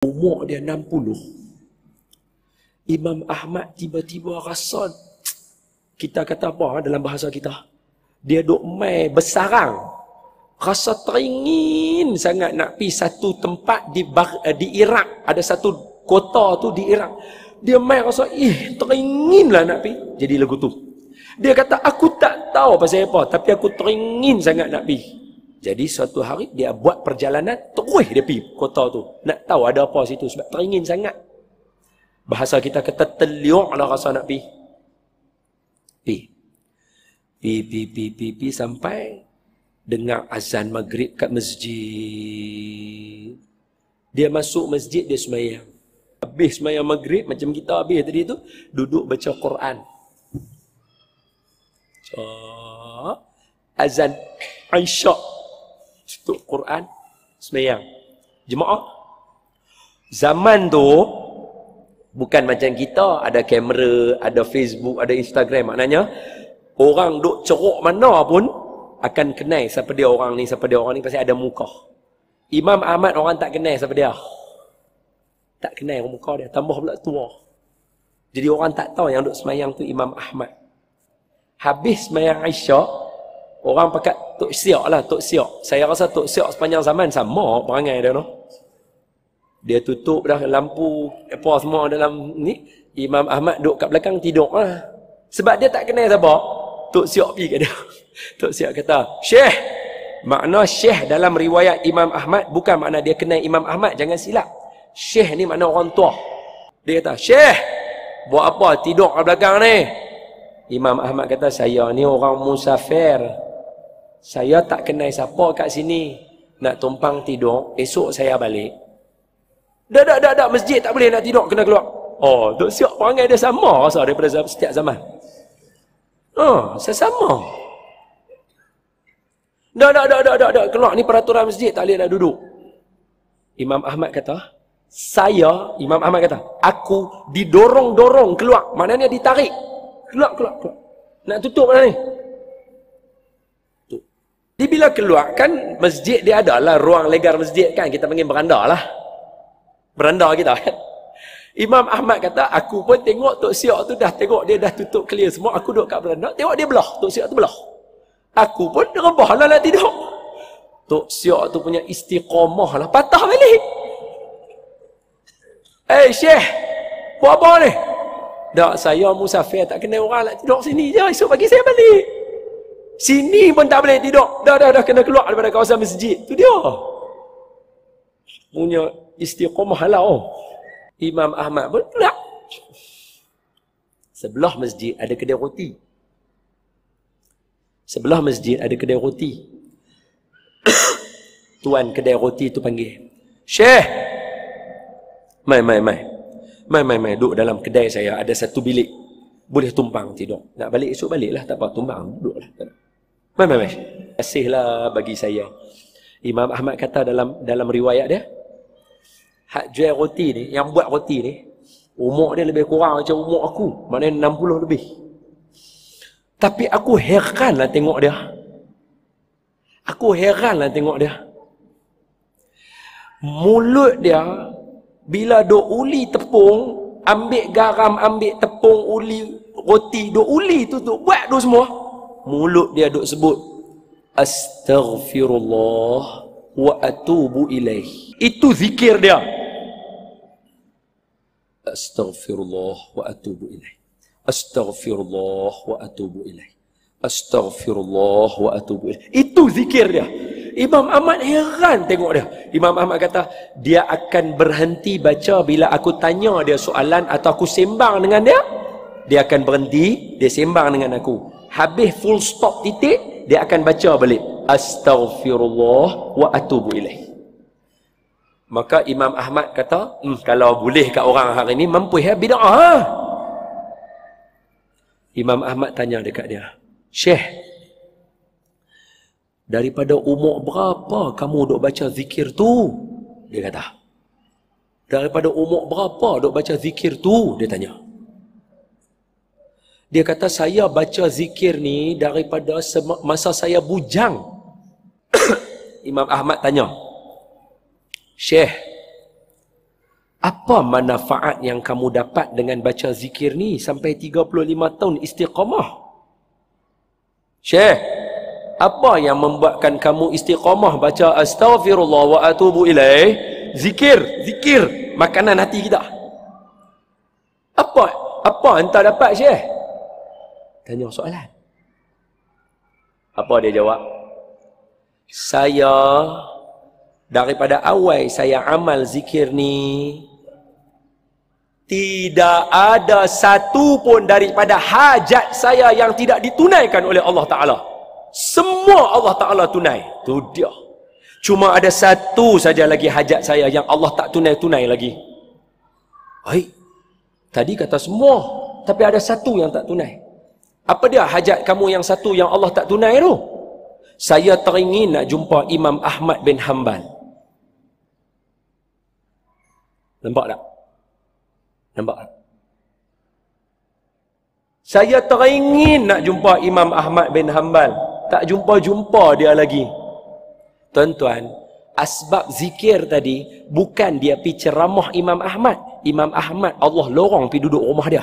Umur dia 60. Imam Ahmad tiba-tiba rasa, kita kata apa dalam bahasa kita, dia duk mai bersarang, rasa teringin sangat nak pergi satu tempat di Iraq. Ada satu kota tu di Iraq. Dia mai rasa teringin lah nak pergi. Jadi lagu tu dia kata, aku tak tahu pasal apa, tapi aku teringin sangat nak pergi. Jadi suatu hari dia buat perjalanan, terus dia pergi kota tu, nak tahu ada apa situ sebab teringin sangat. Bahasa kita kata teliuk lah rasa nak pergi. Pergi sampai dengar azan maghrib kat masjid. Dia masuk masjid, dia semayang. Habis semayang maghrib, macam kita habis tadi tu, duduk baca Quran. Azan Aisyah, tutup Quran, semayang. Jemaah, zaman tu bukan macam kita, ada kamera, ada Facebook, ada Instagram. Maknanya orang duk ceruk mana pun akan kenal siapa dia orang ni, siapa dia orang ni, pasal ada muka. Imam Ahmad orang tak kenal siapa dia. Tak kenal muka dia, tambah pula tua. Jadi orang tak tahu yang duk semayang tu Imam Ahmad. Habis semayang Aisyah, orang pakat Tok Siak lah, Tok Siak. Saya rasa Tok Siak sepanjang zaman sama perangai dia tu. Dia tutup dah lampu apa semua dalam ni. Imam Ahmad duduk kat belakang tidur lah. Sebab dia tak kenal siapa. Tok Siak pergi kat dia. Tok Siak kata, Syekh. Makna Syekh dalam riwayat Imam Ahmad bukan makna dia kenal Imam Ahmad, jangan silap. Syekh ni makna orang tua. Dia kata, Syekh, buat apa tidur kat belakang ni? Imam Ahmad kata, saya ni orang musafir. Saya tak kenal siapa kat sini. Nak tumpang tidur, esok saya balik. Dah, masjid tak boleh nak tidur, kena keluar. Oh, Tok Siak perangai dia sama rasa daripada setiap zaman. Sesama. Dah, keluar, ni peraturan masjid, tak boleh nak duduk. Imam Ahmad kata, Imam Ahmad kata, aku didorong-dorong keluar. Maknanya ditarik. Keluar. Nak tutup mana ni? Dia bila keluar, kan masjid dia adalah ruang legar masjid kan. Kita panggil beranda lah. Beranda kita kan. Imam Ahmad kata, aku pun tengok Tok Siak tu dah tengok dia dah tutup clear semua. Aku duduk kat beranda, tengok dia belah. Tok Siak tu belah. Aku pun rebah lah nak tidur. Tok Siak tu punya istiqamah lah. Patah balik. Syekh, buat apa ni? Dak, saya musafir, tak kenal orang, nak tidur sini je. Esok pagi saya balik. Sini pun tak boleh tidur. Dah kena keluar daripada kawasan masjid. Tu dia. Punya istiqamah lah. Imam Ahmad pun pula. Sebelah masjid ada kedai roti. Tuan kedai roti tu panggil, Syekh, mai duduk dalam kedai saya, ada satu bilik, boleh tumpang tidur. Nak balik esok baliklah, tak apa, tumpang duduklah. Mai kasihlah bagi saya. Imam Ahmad kata dalam riwayat dia, hak jual roti ni, yang buat roti ni, umur dia lebih kurang macam umur aku, maknanya 60 lebih. Tapi aku heran lah tengok dia. Mulut dia bila duk uli tepung, ambil garam, ambil tepung, uli roti, duk uli tu buat tu semua, mulut dia duk sebut astaghfirullah wa atubu ilaih. Itu zikir dia. Astaghfirullah wa atubu ilaih. Astaghfirullah wa atubu ilaih. Astaghfirullah wa atubu ilaih. Itu zikir dia. Imam Ahmad heran tengok dia. Imam Ahmad kata, dia akan berhenti baca bila aku tanya dia soalan atau aku sembang dengan dia. Dia akan berhenti, dia sembang dengan aku. Habis full stop titik, dia akan baca balik. Astaghfirullah wa atubu ilaih. Maka Imam Ahmad kata, kalau boleh kat orang hari ni, mampu ya bid'ah. Imam Ahmad tanya dekat dia, Syekh, daripada umur berapa kamu duk baca zikir tu? Dia kata. Daripada umur berapa duk baca zikir tu? Dia tanya. Dia kata, saya baca zikir ni daripada masa saya bujang. Imam Ahmad tanya, Syekh, Apa manfaat yang kamu dapat dengan baca zikir ni sampai 35 tahun istiqamah? Syekh, apa yang membuatkan kamu istiqamah baca astaghfirullah wa atubu ilaih? Zikir, makanan hati kita. Apa entah dapat, Syekh? Tanya soalan. Apa dia jawab? Saya daripada awal saya amal zikir ni, tidak ada satu pun daripada hajat saya yang tidak ditunaikan oleh Allah Ta'ala. Semua Allah Ta'ala tunai. Tu dia. Cuma ada satu saja lagi hajat saya yang Allah tak tunai-tunai lagi. Baik. Tadi kata semua, tapi ada satu yang tak tunai. Apa dia hajat kamu yang satu yang Allah tak tunai tu? Saya teringin nak jumpa Imam Ahmad bin Hanbal. Nampak tak? Nampak tak? Saya teringin nak jumpa Imam Ahmad bin Hanbal. Tak jumpa-jumpa dia lagi. Tuan-tuan, asbab zikir tadi bukan dia pergi ceramah Imam Ahmad. Imam Ahmad Allah lorong pergi duduk rumah dia.